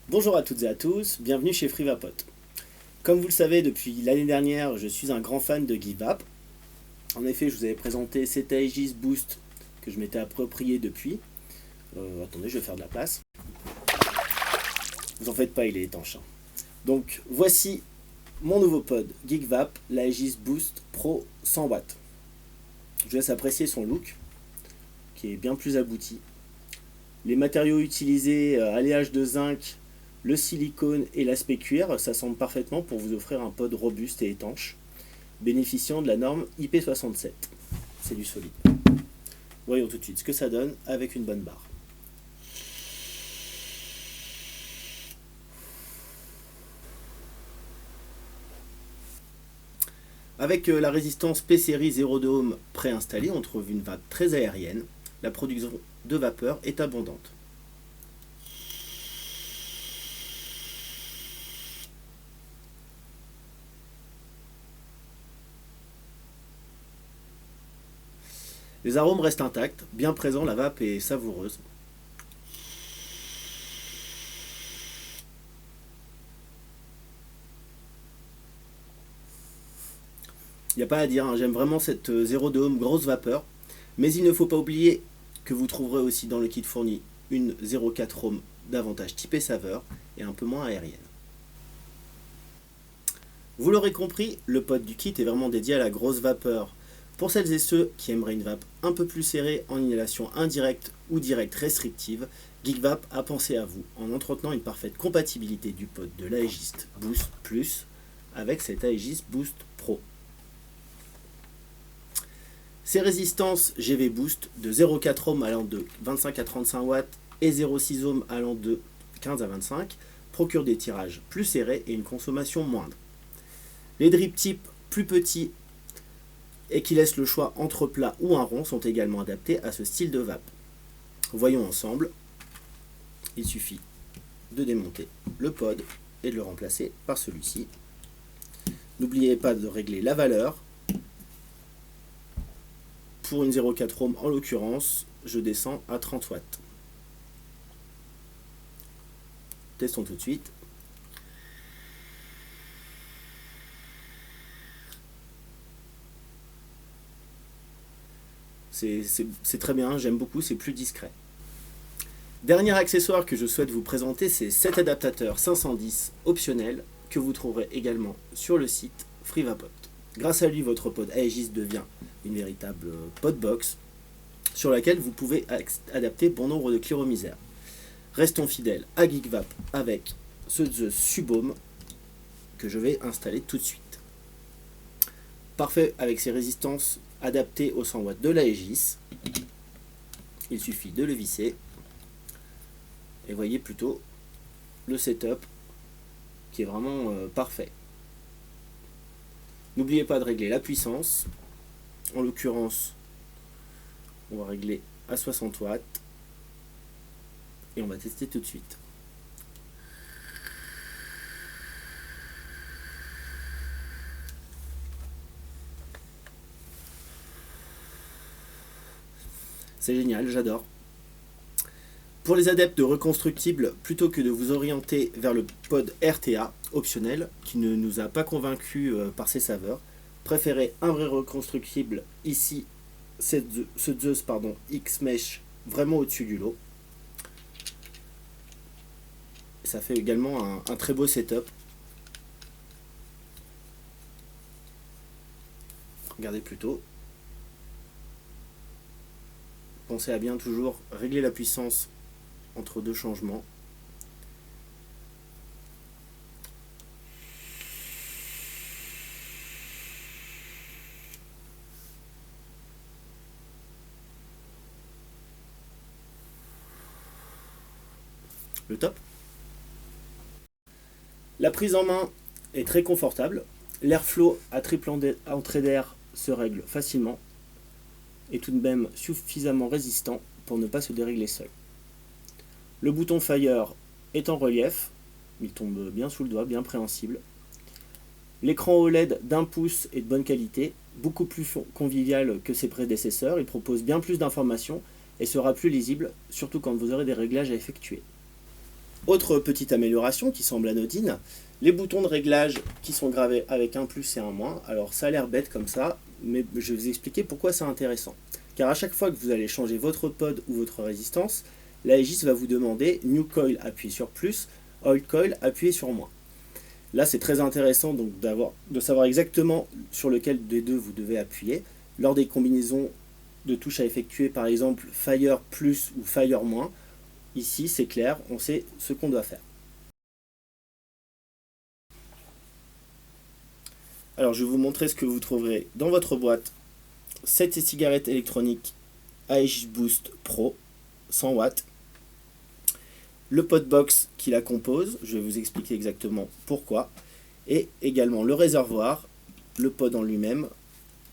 Bonjour à toutes et à tous, bienvenue chez FreeVapot. Comme vous le savez, depuis l'année dernière, je suis un grand fan de GiveUp. En effet, je vous avais présenté cet Aegis Boost que je m'étais approprié depuis. Attendez, je vais faire de la place. Vous en faites pas, il est étanche. Donc, voici mon nouveau pod GiveUp, l'Aegis Boost Pro 100 watts. Je vous laisse apprécier son look, qui est bien plus abouti. Les matériaux utilisés, alliage de zinc, le silicone et l'aspect cuir, ça semble parfaitement pour vous offrir un pod robuste et étanche, bénéficiant de la norme IP67. C'est du solide. Voyons tout de suite ce que ça donne avec une bonne barre. Avec la résistance P-Series 0,2 ohm préinstallée, on trouve une vape très aérienne. La production de vapeur est abondante. Les arômes restent intacts, bien présents, la vape est savoureuse. Il n'y a pas à dire, hein, j'aime vraiment cette 0,2 ohm grosse vapeur. Mais il ne faut pas oublier que vous trouverez aussi dans le kit fourni une 0,4 ohm davantage typée saveur et un peu moins aérienne. Vous l'aurez compris, le pod du kit est vraiment dédié à la grosse vapeur. Pour celles et ceux qui aimeraient une vape un peu plus serrée en inhalation indirecte ou directe restrictive, GeekVap a pensé à vous en entretenant une parfaite compatibilité du pod de l'Aegis Boost Plus avec cet Aegis Boost Pro. Ces résistances GV Boost de 0,4 ohm allant de 25 à 35 watts et 0,6 ohm allant de 15 à 25 procurent des tirages plus serrés et une consommation moindre. Les drip tips plus petits et qui laissent le choix entre plat ou un rond sont également adaptés à ce style de vape. Voyons ensemble, il suffit de démonter le pod et de le remplacer par celui-ci. N'oubliez pas de régler la valeur. Pour une 0,4 ohm en l'occurrence, je descends à 30 watts. Testons tout de suite. C'est très bien, j'aime beaucoup, c'est plus discret. Dernier accessoire que je souhaite vous présenter, c'est cet adaptateur 510 optionnel que vous trouverez également sur le site FreeVapot. Grâce à lui, votre pod Aegis devient une véritable podbox sur laquelle vous pouvez adapter bon nombre de cléromisères. Restons fidèles à GeekVap avec ce The Subaume que je vais installer tout de suite. Parfait avec ses résistances adaptées aux 100 watts de l'Aegis. Il suffit de le visser. Et voyez plutôt le setup qui est vraiment parfait. N'oubliez pas de régler la puissance. En l'occurrence, on va régler à 60 watts. Et on va tester tout de suite. C'est génial, j'adore. Pour les adeptes de reconstructibles, plutôt que de vous orienter vers le pod RTA optionnel, qui ne nous a pas convaincus par ses saveurs, préférez un vrai reconstructible ici, ce Zeus X-Mesh vraiment au-dessus du lot. Ça fait également un très beau setup. Regardez plutôt. Pensez à bien toujours régler la puissance entre deux changements. Le top. La prise en main est très confortable. L'airflow à triple entrée d'air se règle facilement et tout de même suffisamment résistant pour ne pas se dérégler seul. Le bouton Fire est en relief, il tombe bien sous le doigt, bien préhensible. L'écran OLED d'1 pouce est de bonne qualité, beaucoup plus convivial que ses prédécesseurs, il propose bien plus d'informations et sera plus lisible, surtout quand vous aurez des réglages à effectuer. Autre petite amélioration qui semble anodine, les boutons de réglage qui sont gravés avec un plus et un moins. Alors ça a l'air bête comme ça, mais je vais vous expliquer pourquoi c'est intéressant. Car à chaque fois que vous allez changer votre pod ou votre résistance, l'Aegis va vous demander New Coil, appuyez sur plus, Old Coil, appuyez sur moins. Là c'est très intéressant donc de savoir exactement sur lequel des deux vous devez appuyer. Lors des combinaisons de touches à effectuer, par exemple Fire plus ou Fire moins, ici c'est clair, on sait ce qu'on doit faire. Alors je vais vous montrer ce que vous trouverez dans votre boîte. Cette cigarette électronique Aegis Boost Pro 100 watts. Le podbox qui la compose, je vais vous expliquer exactement pourquoi. Et également le réservoir, le pod en lui-même,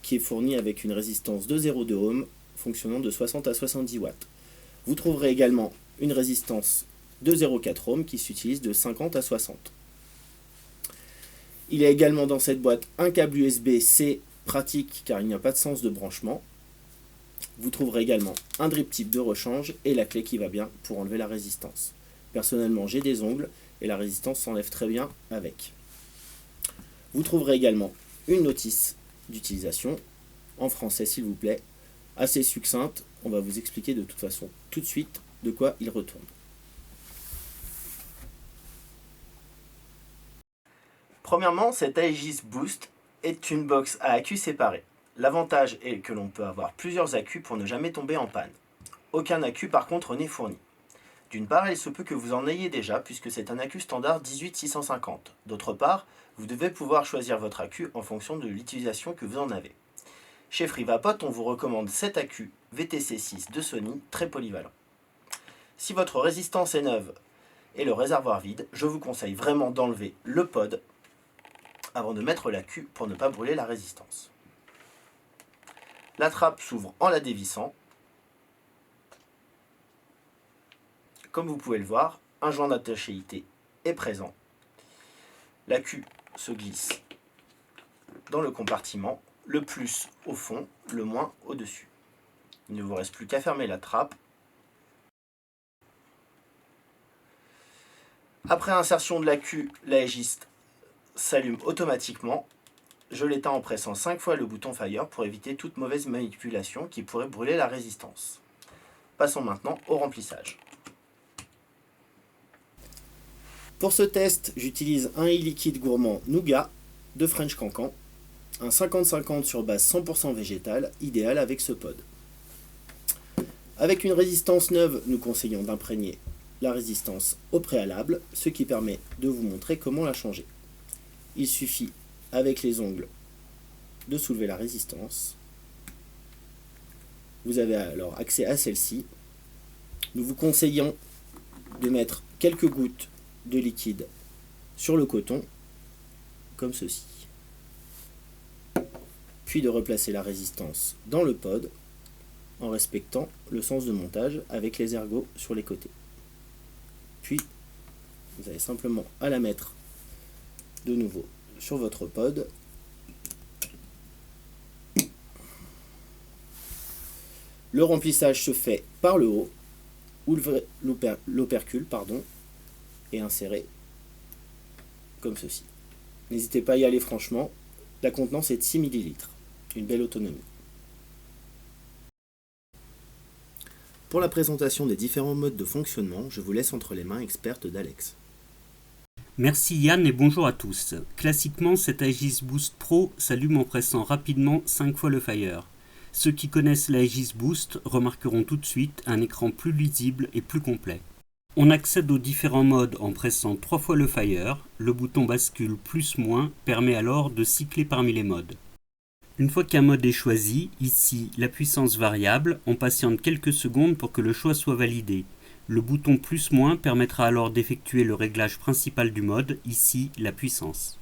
qui est fourni avec une résistance de 0,2 ohms, fonctionnant de 60 à 70 watts. Vous trouverez également une résistance de 0,4 ohms qui s'utilise de 50 à 60. Il y a également dans cette boîte un câble USB-C pratique car il n'y a pas de sens de branchement. Vous trouverez également un drip tip de rechange et la clé qui va bien pour enlever la résistance. Personnellement, j'ai des ongles et la résistance s'enlève très bien avec. Vous trouverez également une notice d'utilisation, en français s'il vous plaît, assez succincte. On va vous expliquer de toute façon tout de suite de quoi il retourne. Premièrement, cet Aegis Boost est une box à accus séparés. L'avantage est que l'on peut avoir plusieurs accus pour ne jamais tomber en panne. Aucun accu par contre n'est fourni. D'une part, il se peut que vous en ayez déjà puisque c'est un accu standard 18650. D'autre part, vous devez pouvoir choisir votre accu en fonction de l'utilisation que vous en avez. Chez FreeVapot, on vous recommande cet accu VTC6 de Sony, très polyvalent. Si votre résistance est neuve et le réservoir vide, je vous conseille vraiment d'enlever le pod avant de mettre l'accu pour ne pas brûler la résistance. La trappe s'ouvre en la dévissant. Comme vous pouvez le voir, un joint d'attachéité est présent. L'accu se glisse dans le compartiment, le plus au fond, le moins au-dessus. Il ne vous reste plus qu'à fermer la trappe. Après insertion de l'accu, l'Aegis s'allume automatiquement. Je l'éteins en pressant 5 fois le bouton Fire pour éviter toute mauvaise manipulation qui pourrait brûler la résistance. Passons maintenant au remplissage. Pour ce test, j'utilise un e-liquide gourmand Nougat de French Cancan, un 50-50 sur base 100% végétale, idéal avec ce pod. Avec une résistance neuve, nous conseillons d'imprégner la résistance au préalable, ce qui permet de vous montrer comment la changer. Il suffit, avec les ongles, de soulever la résistance. Vous avez alors accès à celle-ci. Nous vous conseillons de mettre quelques gouttes de liquide sur le coton, comme ceci. Puis de replacer la résistance dans le pod, en respectant le sens de montage avec les ergots sur les côtés. Puis, vous avez simplement à la mettre de nouveau sur votre pod. Le remplissage se fait par le haut, ouvrez l'opercule, et insérez comme ceci. N'hésitez pas à y aller franchement, la contenance est de 6 ml, une belle autonomie. Pour la présentation des différents modes de fonctionnement, je vous laisse entre les mains expertes d'Alex. Merci Yann et bonjour à tous. Classiquement, cet Aegis Boost Pro s'allume en pressant rapidement 5 fois le Fire. Ceux qui connaissent l'Aegis Boost remarqueront tout de suite un écran plus lisible et plus complet. On accède aux différents modes en pressant 3 fois le Fire. Le bouton bascule plus-moins permet alors de cycler parmi les modes. Une fois qu'un mode est choisi, ici la puissance variable, on patiente quelques secondes pour que le choix soit validé. Le bouton plus-moins permettra alors d'effectuer le réglage principal du mode, ici la puissance.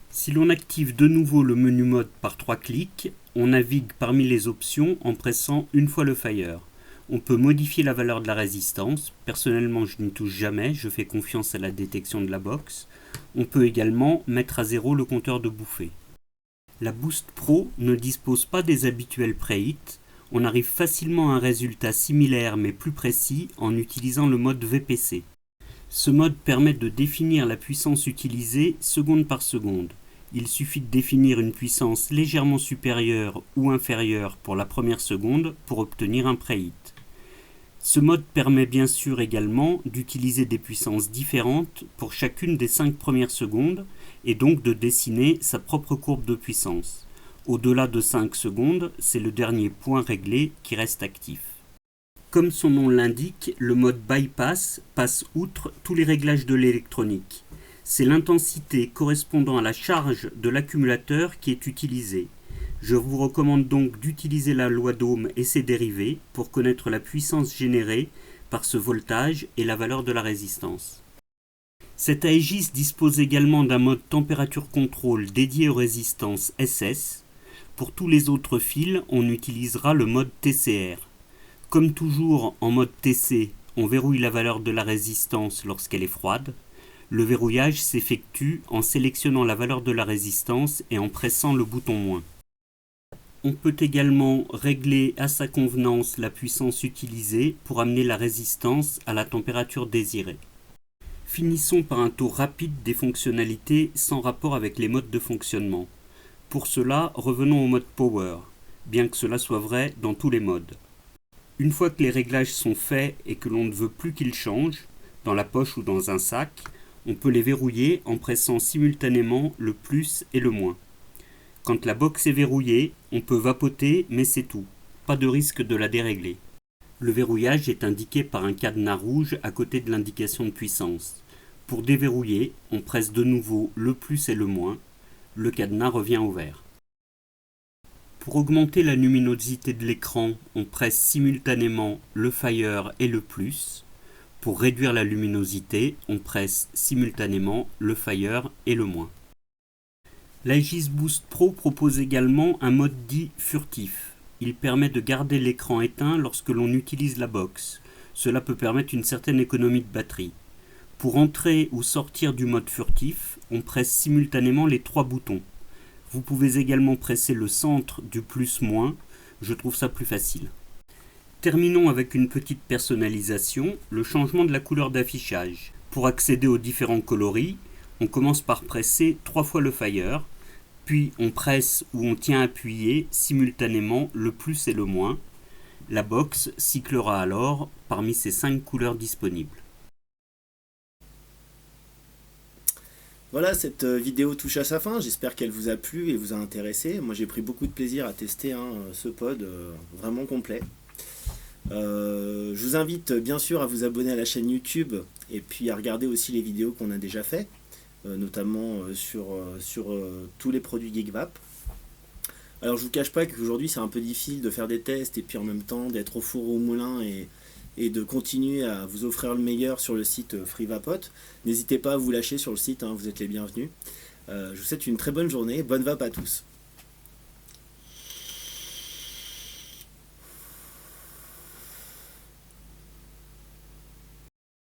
Si l'on active de nouveau le menu mode par 3 clics, on navigue parmi les options en pressant une fois le Fire. On peut modifier la valeur de la résistance. Personnellement, je n'y touche jamais, je fais confiance à la détection de la box. On peut également mettre à 0 le compteur de bouffée. La Boost Pro ne dispose pas des habituels preheat. On arrive facilement à un résultat similaire mais plus précis en utilisant le mode VPC. Ce mode permet de définir la puissance utilisée seconde par seconde. Il suffit de définir une puissance légèrement supérieure ou inférieure pour la première seconde pour obtenir un préhit. Ce mode permet bien sûr également d'utiliser des puissances différentes pour chacune des 5 premières secondes et donc de dessiner sa propre courbe de puissance. Au-delà de 5 secondes, c'est le dernier point réglé qui reste actif. Comme son nom l'indique, le mode bypass passe outre tous les réglages de l'électronique. C'est l'intensité correspondant à la charge de l'accumulateur qui est utilisée. Je vous recommande donc d'utiliser la loi d'Ohm et ses dérivés pour connaître la puissance générée par ce voltage et la valeur de la résistance. Cette Aegis dispose également d'un mode température contrôle dédié aux résistances SS. Pour tous les autres fils, on utilisera le mode TCR. Comme toujours en mode TC, on verrouille la valeur de la résistance lorsqu'elle est froide. Le verrouillage s'effectue en sélectionnant la valeur de la résistance et en pressant le bouton moins. On peut également régler à sa convenance la puissance utilisée pour amener la résistance à la température désirée. Finissons par un tour rapide des fonctionnalités sans rapport avec les modes de fonctionnement. Pour cela, revenons au mode Power, bien que cela soit vrai dans tous les modes. Une fois que les réglages sont faits et que l'on ne veut plus qu'ils changent, dans la poche ou dans un sac, on peut les verrouiller en pressant simultanément le plus et le moins. Quand la box est verrouillée, on peut vapoter, mais c'est tout. Pas de risque de la dérégler. Le verrouillage est indiqué par un cadenas rouge à côté de l'indication de puissance. Pour déverrouiller, on presse de nouveau le plus et le moins. Le cadenas revient au vert. Pour augmenter la luminosité de l'écran, on presse simultanément le Fire et le plus. Pour réduire la luminosité, on presse simultanément le Fire et le moins. L'Aegis Boost Pro propose également un mode dit furtif. Il permet de garder l'écran éteint lorsque l'on utilise la box. Cela peut permettre une certaine économie de batterie. Pour entrer ou sortir du mode furtif, on presse simultanément les 3 boutons. Vous pouvez également presser le centre du plus-moins, je trouve ça plus facile. Terminons avec une petite personnalisation, le changement de la couleur d'affichage. Pour accéder aux différents coloris, on commence par presser 3 fois le Fire, puis on presse ou on tient appuyé simultanément le plus et le moins. La box cyclera alors parmi ces 5 couleurs disponibles. Voilà, cette vidéo touche à sa fin, j'espère qu'elle vous a plu et vous a intéressé. Moi j'ai pris beaucoup de plaisir à tester ce pod vraiment complet. Je vous invite bien sûr à vous abonner à la chaîne YouTube et puis à regarder aussi les vidéos qu'on a déjà fait, notamment sur tous les produits GeekVap. Alors je vous cache pas qu'aujourd'hui c'est un peu difficile de faire des tests et puis en même temps d'être au four au moulin et de continuer à vous offrir le meilleur sur le site FreeVapot. N'hésitez pas à vous lâcher sur le site, vous êtes les bienvenus. Je vous souhaite une très bonne journée, bonne vape à tous.